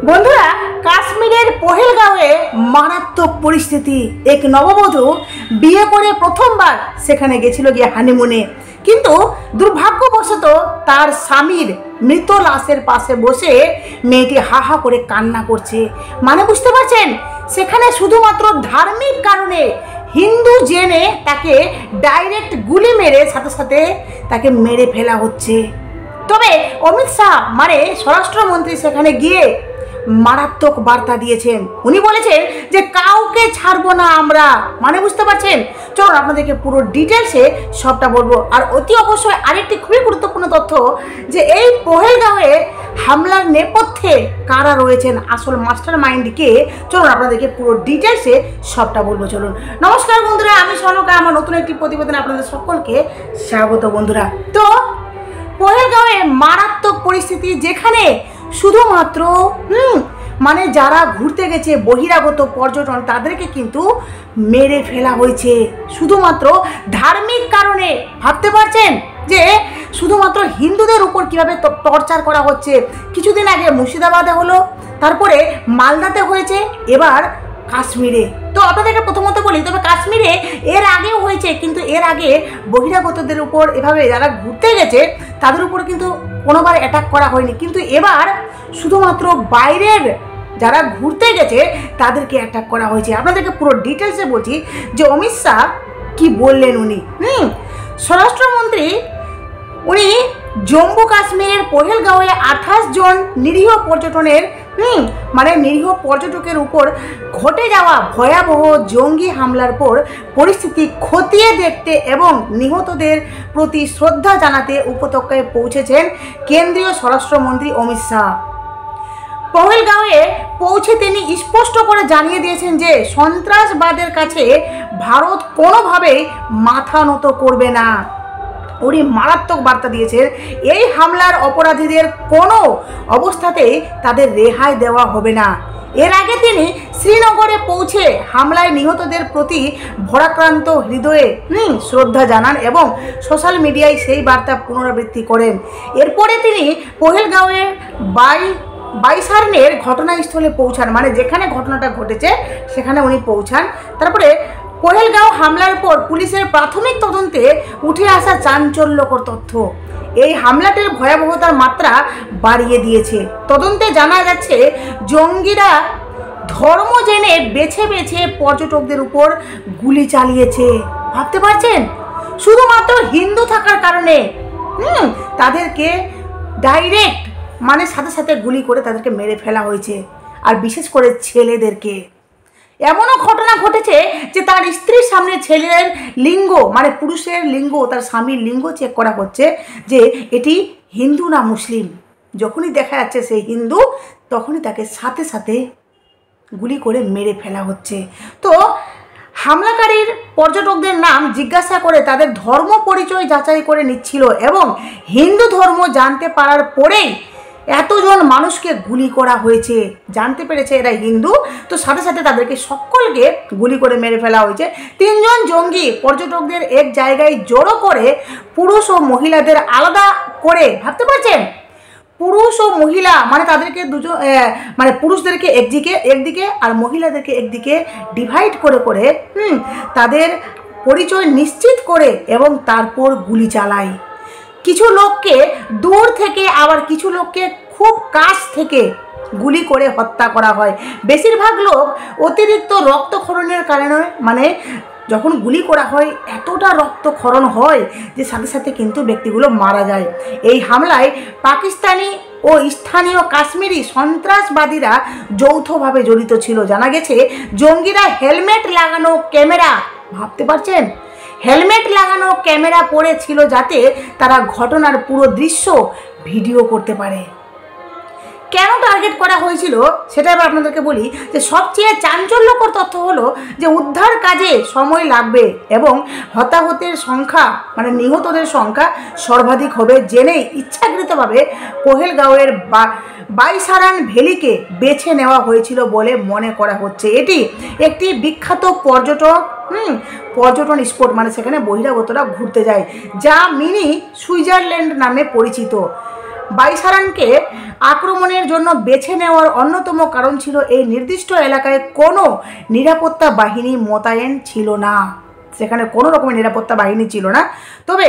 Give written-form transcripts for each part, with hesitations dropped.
বন্ধুরা, কাশ্মীরের পহেলগাঁওয়ে মারাত্মক পরিস্থিতি। এক নববধূ বিয়ে করে প্রথমবার সেখানে গেছিল গিয়ে হানিমুনে, কিন্তু দুর্ভাগ্যবশত তার স্বামীর মৃত লাশের পাশে বসে মেয়েটি হা হা করে কান্না করছে। মানে বুঝতে পারছেন, সেখানে শুধুমাত্র ধার্মিক কারণে হিন্দু জেনে তাকে ডাইরেক্ট গুলি মেরে সাথে সাথে তাকে মেরে ফেলা হচ্ছে। তবে অমিত শাহ মানে স্বরাষ্ট্রমন্ত্রী সেখানে গিয়ে মারাত্মক বার্তা দিয়েছেন। উনি বলেছেন যে কাউকে ছাড়বো না আমরা। মানে বুঝতে পারছেন, চলুন আপনাদেরকে পুরো ডিটেলসে সবটা বলবো। আর অতি অবশ্যই আরেকটি খুবই গুরুত্বপূর্ণ তথ্য, যে এই পহেলগাঁওয়ে হামলার নেপথ্যে কারা রয়েছেন, আসল মাস্টার মাইন্ডকে, চলুন আপনাদেরকে পুরো ডিটেলসে সবটা বলবো। চলুন। নমস্কার বন্ধুরা, আমি সনকা, আমার নতুন একটি প্রতিবেদনে আপনাদের সকলকে স্বাগত। বন্ধুরা, তো পহেলগাঁওয়ে মারাত্মক পরিস্থিতি, যেখানে শুধুমাত্র মানে যারা ঘুরতে গেছে বহিরাগত পর্যটন তাদেরকে কিন্তু মেরে ফেলা হয়েছে শুধুমাত্র ধার্মিক কারণে। ভাবতে পারছেন যে শুধুমাত্র হিন্দুদের উপর কীভাবে টর্চার করা হচ্ছে। কিছুদিন আগে মুর্শিদাবাদে হলো, তারপরে মালদাতে হয়েছে, এবার কাশ্মীরে। তো আপনাদেরকে প্রথমত বলি, তবে কাশ্মীরে এর আগেও হয়েছে, কিন্তু এর আগে বহিরাগতদের উপর এভাবে যারা ঘুরতে গেছে তাদের উপর কিন্তু কোনোবার অ্যাটাক করা হয়নি, কিন্তু এবার শুধুমাত্র বাইরের যারা ঘুরতে গেছে তাদেরকে অ্যাটাক করা হয়েছে। আপনাদেরকে পুরো ডিটেলসে বলছি যে অমিত শাহ কি বললেন। উনি স্বরাষ্ট্রমন্ত্রী উনি জম্মু কাশ্মীরের পহেলগাঁওয়ে 28 জন নিরীহ পর্যটনের নিরীহ পর্যটকের উপর ঘটে যাওয়া ভয়াবহ জঙ্গি হামলার পর পরিস্থিতি খতিয়ে দেখতে এবং নিহতদের প্রতি শ্রদ্ধা জানাতে উপত্যকায় পৌঁছেছেন কেন্দ্রীয় স্বরাষ্ট্রমন্ত্রী অমিত শাহ। পহেলগাঁওয়ে পৌঁছে তিনি স্পষ্ট করে জানিয়ে দিয়েছেন যে সন্ত্রাসবাদের কাছে ভারত কোনোভাবেই মাথা নত করবে না। উনি মারাত্মক বার্তা দিয়েছেন, এই হামলার অপরাধীদের কোনো অবস্থাতেই তাদের রেহাই দেওয়া হবে না। এর আগে তিনি শ্রীনগরে পৌঁছে হামলায় নিহতদের প্রতি ভরাক্রান্ত হৃদয়ে শ্রদ্ধা জানান এবং সোশ্যাল মিডিয়ায় সেই বার্তা পুনরাবৃত্তি করেন। এরপরে তিনি পহেলগাঁওয়ের বাইসারনের ঘটনাস্থলে পৌঁছান, মানে যেখানে ঘটনাটা ঘটেছে সেখানে উনি পৌঁছান। তারপরে পহেলগাঁও হামলার পর পুলিশের প্রাথমিক তদন্তে উঠে আসা চাঞ্চল্যকর তথ্য এই হামলাটির ভয়াবহতার মাত্রা বাড়িয়ে দিয়েছে। তদন্তে জানা যাচ্ছে জঙ্গিরা ধর্ম জেনে বেছে বেছে পর্যটকদের উপর গুলি চালিয়েছে। ভাবতে পারছেন, শুধুমাত্র হিন্দু থাকার কারণে তাদেরকে ডাইরেক্ট মানে সাথে সাথে গুলি করে তাদেরকে মেরে ফেলা হয়েছে। আর বিশেষ করে ছেলেদেরকে। এমনও ঘটনা ঘটেছে যে তার স্ত্রীর সামনে ছেলের লিঙ্গ মানে পুরুষের লিঙ্গ, তার স্বামীর লিঙ্গ চেক করা হচ্ছে যে এটি হিন্দু না মুসলিম। যখনই দেখা যাচ্ছে সে হিন্দু, তখনই তাকে সাথে সাথে গুলি করে মেরে ফেলা হচ্ছে। তো হামলাকারীর পর্যটকদের নাম জিজ্ঞাসা করে তাদের ধর্ম পরিচয় যাচাই করে নিচ্ছিল এবং হিন্দু ধর্ম জানতে পারার পরেই এতজন মানুষকে গুলি করা হয়েছে। জানতে পেরেছে এরা হিন্দু, তো সাথে সাথে তাদেরকে সকলকে গুলি করে মেরে ফেলা হয়েছে। 3 জন জঙ্গি পর্যটকদের এক জায়গায় জড়ো করে পুরুষ ও মহিলাদের আলাদা করে, ভাবতে পারছেন, পুরুষ ও মহিলা মানে তাদেরকে দুজন মানে পুরুষদেরকে একদিকে আর মহিলাদেরকে একদিকে ডিভাইড করে করে তাদের পরিচয় নিশ্চিত করে এবং তারপর গুলি চালায়। কিছু লোককে দূর থেকে আবার কিছু লোককে খুব কাছ থেকে গুলি করে হত্যা করা হয়। বেশিরভাগ লোক অতিরিক্ত রক্তক্ষরণের কারণে, মানে যখন গুলি করা হয় এতটা রক্তক্ষরণ হয় যে সাথে সাথে কিন্তু ব্যক্তিগুলো মারা যায়। এই হামলায় পাকিস্তানি ও স্থানীয় কাশ্মীরি সন্ত্রাসবাদীরা যৌথভাবে জড়িত ছিল। জানা গেছে জঙ্গিরা হেলমেট লাগানো ক্যামেরা, ভাবতে পারছেন, হেলমেট লাগানো ক্যামেরা পড়েছিল যাতে তারা ঘটনার পুরো দৃশ্য ভিডিও করতে পারে। কেন টার্গেট করা হয়েছিল সেটা এবার আপনাদেরকে বলি, যে সবচেয়ে চাঞ্চল্যকর তথ্য হলো যে উদ্ধার কাজে সময় লাগবে এবং হতাহতের সংখ্যা মানে নিহতদের সংখ্যা সর্বাধিক হবে জেনেই ইচ্ছাকৃতভাবে পহেলগাঁওয়ের বাইসারান ভ্যালিকে বেছে নেওয়া হয়েছিল বলে মনে করা হচ্ছে। এটি একটি বিখ্যাত পর্যটন স্পট, মানে সেখানে বহিরাগতরা ঘুরতে যায়, যা মিনি সুইজারল্যান্ড নামে পরিচিত। বাইসারানকে আক্রমণের জন্য বেছে নেওয়ার অন্যতম কারণ ছিল এই নির্দিষ্ট এলাকায় কোনো নিরাপত্তা বাহিনী মোতায়েন ছিল না, সেখানে কোনো রকমের নিরাপত্তা বাহিনী ছিল না। তবে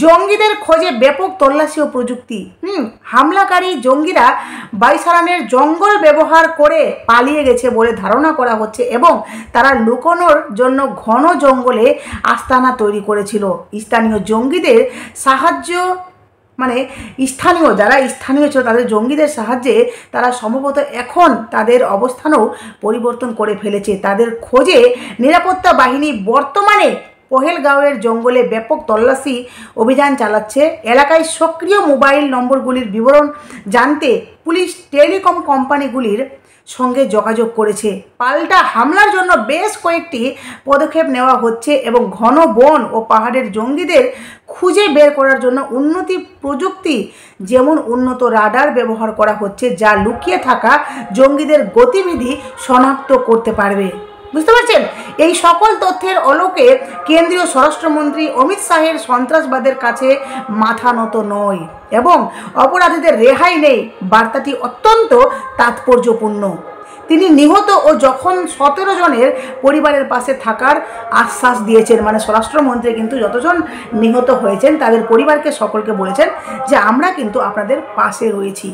জঙ্গিদের খোঁজে ব্যাপক তল্লাশি ও প্রযুক্তি। হামলাকারী জঙ্গিরা বাইসারানের জঙ্গল ব্যবহার করে পালিয়ে গেছে বলে ধারণা করা হচ্ছে এবং তারা লুকানোর জন্য ঘন জঙ্গলে আস্তানা তৈরি করেছিল। স্থানীয় জঙ্গিদের সাহায্য যারা স্থানীয় ছিল তাদের জঙ্গিদের সাহায্যে তারা সম্ভবত এখন তাদের অবস্থানও পরিবর্তন করে ফেলেছে। তাদের খোঁজে নিরাপত্তা বাহিনী বর্তমানে পহেলগাঁওয়ের জঙ্গলে ব্যাপক তল্লাশি অভিযান চালাচ্ছে। এলাকায় সক্রিয় মোবাইল নম্বরগুলির বিবরণ জানতে পুলিশ টেলিকম কোম্পানিগুলির সঙ্গে যোগাযোগ করেছে। পাল্টা হামলার জন্য বেশ কয়েকটি পদক্ষেপ নেওয়া হচ্ছে এবং ঘন বন ও পাহাড়ের জঙ্গিদের খুঁজে বের করার জন্য প্রযুক্তি যেমন উন্নত রাডার ব্যবহার করা হচ্ছে, যা লুকিয়ে থাকা জঙ্গিদের গতিবিধি শনাক্ত করতে পারবে। বুঝতে পারছেন? এই সকল তথ্যের আলোকে কেন্দ্রীয় স্বরাষ্ট্রমন্ত্রী অমিত শাহের সন্ত্রাসবাদের কাছে মাথা নত নয় এবং অপরাধীদের রেহাই নেই বার্তাটি অত্যন্ত তাৎপর্যপূর্ণ। তিনি নিহত ও জখম 17 জনের পরিবারের পাশে থাকার আশ্বাস দিয়েছেন। স্বরাষ্ট্রমন্ত্রী কিন্তু যতজন নিহত হয়েছেন তাদের পরিবারকে সকলকে বলেছেন যে আমরা কিন্তু আপনাদের পাশে রয়েছি।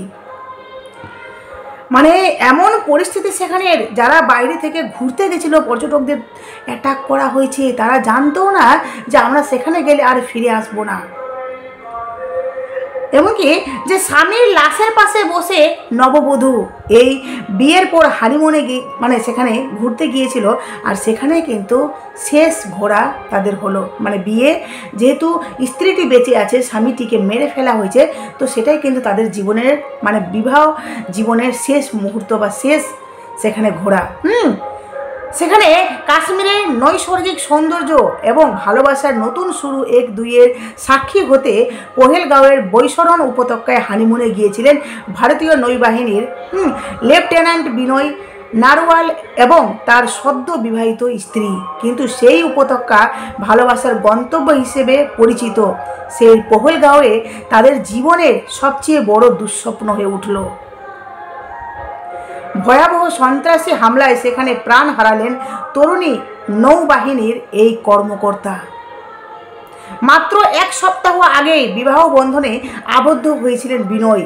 এমন পরিস্থিতি সেখানে যারা বাইরে থেকে ঘুরতে গেছিল পর্যটকদের অ্যাটাক করা হয়েছে, তারা জানতো না যে আমরা সেখানে গেলে আর ফিরে আসবো না। এমনকি যে স্বামীর লাশের পাশে বসে নববধূ এই বিয়ের পর হানিমুনে সেখানে ঘুরতে গিয়েছিল, আর সেখানে কিন্তু শেষ ঘোরা তাদের হলো। বিয়ে যেহেতু স্ত্রীটি বেঁচে আছে, স্বামীটিকে মেরে ফেলা হয়েছে, তো সেটাই কিন্তু তাদের জীবনের বিবাহ জীবনের শেষ মুহূর্ত বা শেষ সেখানে ঘোরা। সেখানে কাশ্মীরের নৈসর্গিক সৌন্দর্য এবং ভালোবাসার নতুন শুরু 1-2-এর সাক্ষী হতে পহেলগাঁওয়ের বৈশরণ উপত্যকায় হানিমুনে গিয়েছিলেন ভারতীয় নৌবাহিনীর লেফটেন্যান্ট বিনয় নারওয়াল এবং তার সদ্য বিবাহিত স্ত্রী। কিন্তু সেই উপত্যকা ভালোবাসার গন্তব্য হিসেবে পরিচিত সেই পহেলগাঁওয়ে তাদের জীবনের সবচেয়ে বড় দুঃস্বপ্ন হয়ে উঠল। ভয়াবহ সন্ত্রাসী হামলায় সেখানে প্রাণ হারালেন তরুণী নৌবাহিনীর এই কর্মকর্তা। মাত্র 1 সপ্তাহ আগেই বিবাহ বন্ধনে আবদ্ধ হয়েছিলেন বিনয়।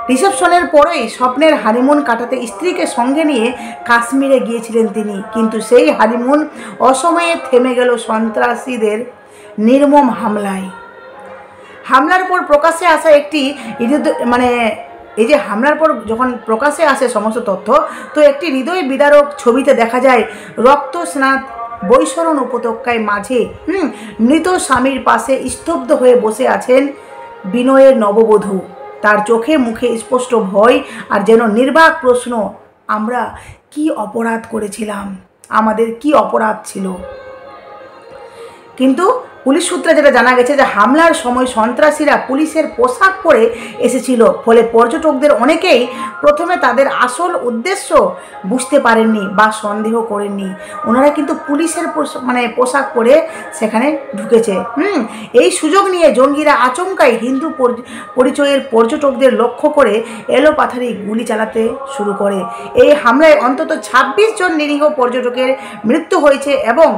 রিসেপশনের পরেই স্বপ্নের হানিমুন কাটাতে স্ত্রীকে সঙ্গে নিয়ে কাশ্মীরে গিয়েছিলেন তিনি। কিন্তু সেই হানিমুন অসময়ে থেমে গেল সন্ত্রাসীদের নির্মম হামলার পর প্রকাশ্যে আসা একটি এই যে হামলার পর যখন প্রকাশ্যে আসে সমস্ত তথ্য, তো একটি হৃদয় বিদারক ছবিতে দেখা যায় রক্তস্নাত বৈশরণ উপত্যকায় মাঝে মৃত স্বামীর পাশে স্তব্ধ হয়ে বসে আছেন বিনয়ের নববধূ। তার চোখে মুখে স্পষ্ট ভয় আর যেন নির্বাক প্রশ্ন, আমরা কি অপরাধ করেছিলাম, আমাদের কি অপরাধ ছিল। কিন্তু পুলিশ সূত্রে যেটা জানা গেছে যে হামলার সময় সন্ত্রাসীরা পুলিশের পোশাক পরে এসেছিল, ফলে পর্যটকদের অনেকেই প্রথমে তাদের আসল উদ্দেশ্য বুঝতে পারেননি বা সন্দেহ করেননি। ওনারা কিন্তু পুলিশের পোশাক পরে সেখানে ঢুকেছে। এই সুযোগ নিয়ে জঙ্গিরা আচমকাই হিন্দু পরিচয়ের পর্যটকদের লক্ষ্য করে এলোপাথারি গুলি চালাতে শুরু করে। এই হামলায় অন্তত 26 জন নিরীহ পর্যটকের মৃত্যু হয়েছে এবং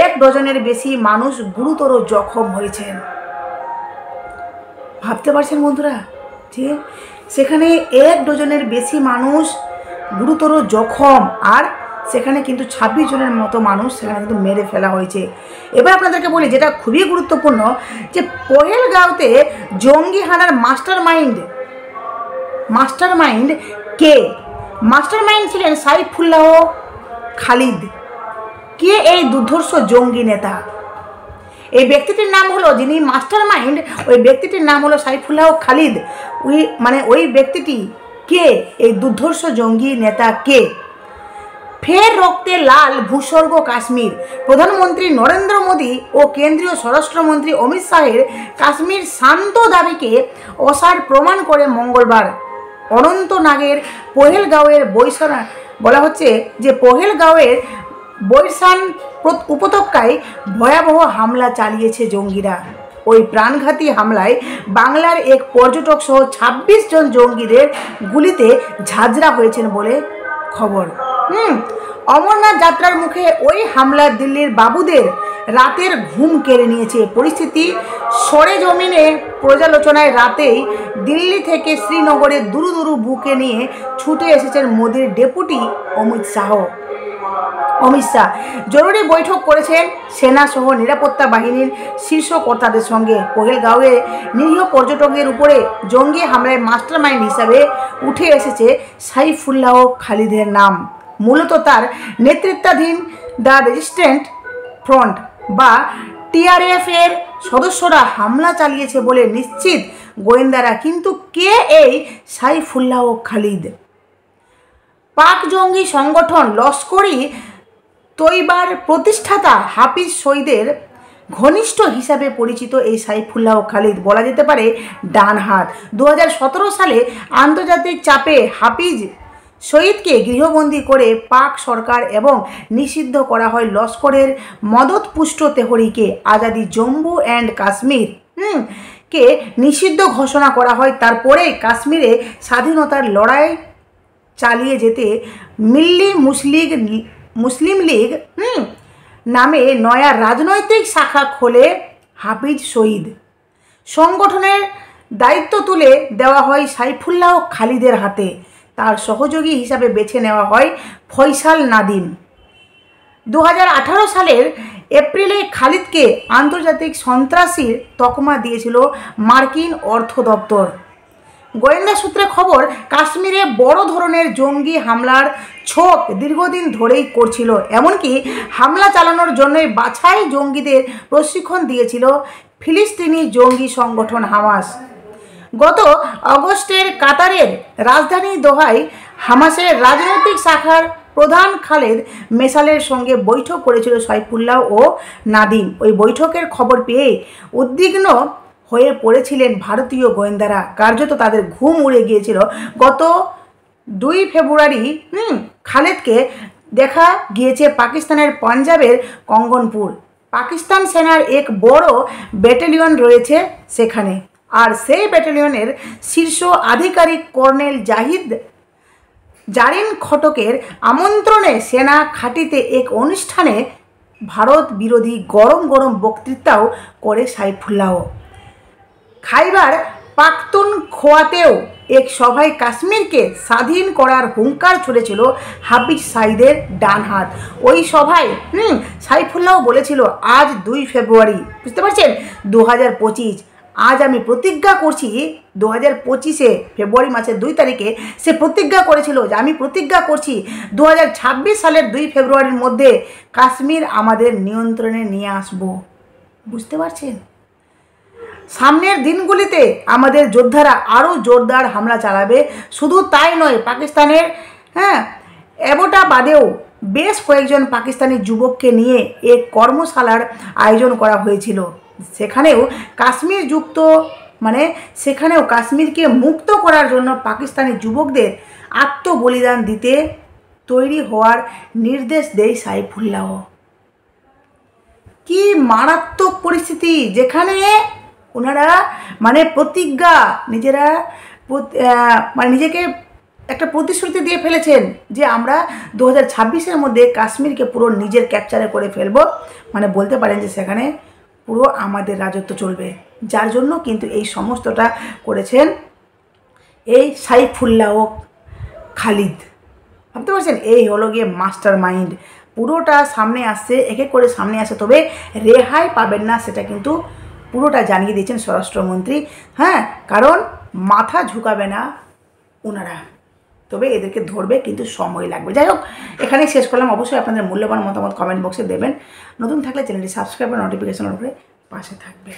1 ডজনের বেশি মানুষ গুরুতর জখম হয়েছেন। ভাবতে পারছেন বন্ধুরা, ঠিক সেখানে 1 ডজনের বেশি মানুষ গুরুতর জখম, আর সেখানে কিন্তু 26 জনের মতো মানুষ সেখানে কিন্তু মেরে ফেলা হয়েছে। এবার আপনাদেরকে বলি যেটা খুবই গুরুত্বপূর্ণ, যে পহেলগাঁওতে জঙ্গি হানার মাস্টারমাইন্ড কে? মাস্টারমাইন্ড ছিলেন সাইফুল্লাহ খালিদ। কে এই দুর্ধর্ষ জঙ্গি নেতা? এই ব্যক্তিটির নাম হলো, যিনি মাস্টারমাইন্ড, ওই ব্যক্তিটির নাম হলো সাইফুল্লাহ খালিদ। ওই ব্যক্তিটি কে? এই দুর্ধর্ষ জঙ্গি নেতা কে? ফের রক্তে লাল ভূস্বর্গ কাশ্মীর। প্রধানমন্ত্রী নরেন্দ্র মোদী ও কেন্দ্রীয় স্বরাষ্ট্রমন্ত্রী অমিত শাহের কাশ্মীর শান্ত দাবিকে অসার প্রমাণ করে মঙ্গলবার অনন্তনাগের পহেলগাঁওয়ের বলা হচ্ছে যে পহেলগাঁওয়ের বৈশান উপত্যকায় ভয়াবহ হামলা চালিয়েছে জঙ্গিরা। ওই প্রাণঘাতী হামলায় বাংলার এক পর্যটক সহ ২৬ জন জঙ্গিদের গুলিতে ঝাঁঝরা হয়েছেন বলে খবর। অমরনাথ যাত্রার মুখে ওই হামলা দিল্লির বাবুদের রাতের ঘুম কেড়ে নিয়েছে। পরিস্থিতি সরেজমিনে পর্যালোচনায় রাতেই দিল্লি থেকে শ্রীনগরে দুরু দুরু বুকে নিয়ে ছুটে এসেছেন মোদির ডেপুটি অমিত শাহ। জরুরি বৈঠক করেছেন সেনা সহ নিরাপত্তা বাহিনীর শীর্ষ কর্তাদের সঙ্গে। পহেলগাঁওয়ে নিরীহ পর্যটকদের উপরে জঙ্গি হামলায় মাস্টারমাইন্ড হিসাবে উঠে এসেছে সাইফুল্লাহ খালিদের নাম। মূলত তার নেতৃত্বাধীন দ্য রেজিস্ট্যান্ট ফ্রন্ট বা টিআরএফ এর সদস্যরা হামলা চালিয়েছে বলে নিশ্চিত গোয়েন্দারা। কিন্তু কে এই সাইফুল্লাহ খালিদ? পাক জঙ্গি সংগঠন লস্করি তৈবার প্রতিষ্ঠাতা হাফিজ সঈদের ঘনিষ্ঠ হিসাবে পরিচিত এই সাইফুল্লাহ খালিদ বলা যেতে পারে ডান হাত। 2017 সালে আন্তর্জাতিক চাপে হাফিজ সঈদকে গৃহবন্দী করে পাক সরকার এবং নিষিদ্ধ করা হয় লস্করের মদতপুষ্ট তেহরিকে আজাদি জম্মু অ্যান্ড কাশ্মীর কে নিষিদ্ধ ঘোষণা করা হয়। তারপরে কাশ্মীরে স্বাধীনতার লড়াই চালিয়ে যেতে মিল্লি মুসলিম লীগ নামে নয়া রাজনৈতিক শাখা খোলে হাফিজ সঈদ। সংগঠনের দায়িত্ব তুলে দেওয়া হয় সাইফুল্লাহ খালিদের হাতে। তার সহযোগী হিসাবে বেছে নেওয়া হয় ফয়সাল নাদিম। 2018 সালের এপ্রিলে খালিদকে আন্তর্জাতিক সন্ত্রাসীর তকমা দিয়েছিল মার্কিন অর্থ দপ্তর। গোয়েন্দা সূত্রে খবর, কাশ্মীরে বড় ধরনের জঙ্গি হামলার ছক দীর্ঘদিন ধরেই করছিল। এমনকি হামলা চালানোর জন্যই বাছাই জঙ্গিদের প্রশিক্ষণ দিয়েছিল ফিলিস্তিনি জঙ্গি সংগঠন হামাস। গত অগস্টের কাতারের রাজধানী দোহায় হামাসের রাজনৈতিক শাখার প্রধান খালেদ মেসালের সঙ্গে বৈঠক করেছিল সাইফুল্লাহ ও নাদিম। ওই বৈঠকের খবর পেয়ে উদ্বিগ্ন হয়ে পড়েছিলেন ভারতীয় গোয়েন্দারা। কার্যত তাদের ঘুম উড়ে গিয়েছিল। গত 2 ফেব্রুয়ারি খালেদকে দেখা গিয়েছে পাকিস্তানের পাঞ্জাবের কঙ্গনপুর। পাকিস্তান সেনার এক বড় ব্যাটালিয়ন রয়েছে সেখানে, আর সেই ব্যাটালিয়নের শীর্ষ আধিকারিক কর্নেল জারিন খটকের আমন্ত্রণে সেনা ঘাঁটিতে এক অনুষ্ঠানে ভারত বিরোধী গরম গরম বক্তৃতাও করে সাইফুল্লাহ। খাইবার পাখতুনখোয়াতেও এক সভায় কাশ্মীরকে স্বাধীন করার হুঙ্কার ছুড়েছিল হাফিজ সঈদের ডান হাত। ওই সভায় সাইফুল্লাহ বলেছিল, আজ 2 ফেব্রুয়ারি, বুঝতে পারছেন, 2025, আজ আমি প্রতিজ্ঞা করছি। 2025 ফেব্রুয়ারি মাসের 2 তারিখে সে প্রতিজ্ঞা করেছিল যে আমি প্রতিজ্ঞা করছি 2026 সালের 2 ফেব্রুয়ারির মধ্যে কাশ্মীর আমাদের নিয়ন্ত্রণে নিয়ে আসব। বুঝতে পারছেন? সামনের দিনগুলিতে আমাদের যোদ্ধারা আরও জোরদার হামলা চালাবে। শুধু তাই নয়, পাকিস্তানের অ্যাবোটাবাদেও বেশ কয়েকজন পাকিস্তানি যুবককে নিয়ে এক কর্মশালার আয়োজন করা হয়েছিল। সেখানেও কাশ্মীরকে মুক্ত করার জন্য পাকিস্তানি যুবকদের আত্মবলিদান দিতে তৈরি হওয়ার নির্দেশ দেয় সাইফুল্লাহ। কি মারাত্মক পরিস্থিতি, যেখানে ওনারা প্রতিজ্ঞা নিজেকে একটা প্রতিশ্রুতি দিয়ে ফেলেছেন যে আমরা 2026-এর মধ্যে কাশ্মীরকে পুরো নিজের ক্যাপচারে করে ফেলব। বলতে পারেন যে সেখানে পুরো আমাদের রাজত্ব চলবে। যার জন্য কিন্তু এই সমস্তটা করেছেন এই সাইফুল্লাহ খালিদ। ভাবতে পারছেন, এই হলো গিয়ে মাস্টার মাইন্ড। পুরোটা সামনে আসছে, এক এক করে সামনে আসে, তবে রেহাই পাবেন না, সেটা কিন্তু পুরোটা জানিয়ে দিয়েছেন স্বরাষ্ট্রমন্ত্রী। কারণ মাথা ঝুঁকাবে না ওনারা, তবে এদেরকে ধরবে, কিন্তু সময় লাগবে। যাই হোক, এখানেই শেষ করলাম। অবশ্যই আপনাদের মূল্যবান মতামত কমেন্ট বক্সে দেবেন। নতুন থাকলে চ্যানেলটি সাবস্ক্রাইব করে নোটিফিকেশনের উপরে পাশে থাকবে।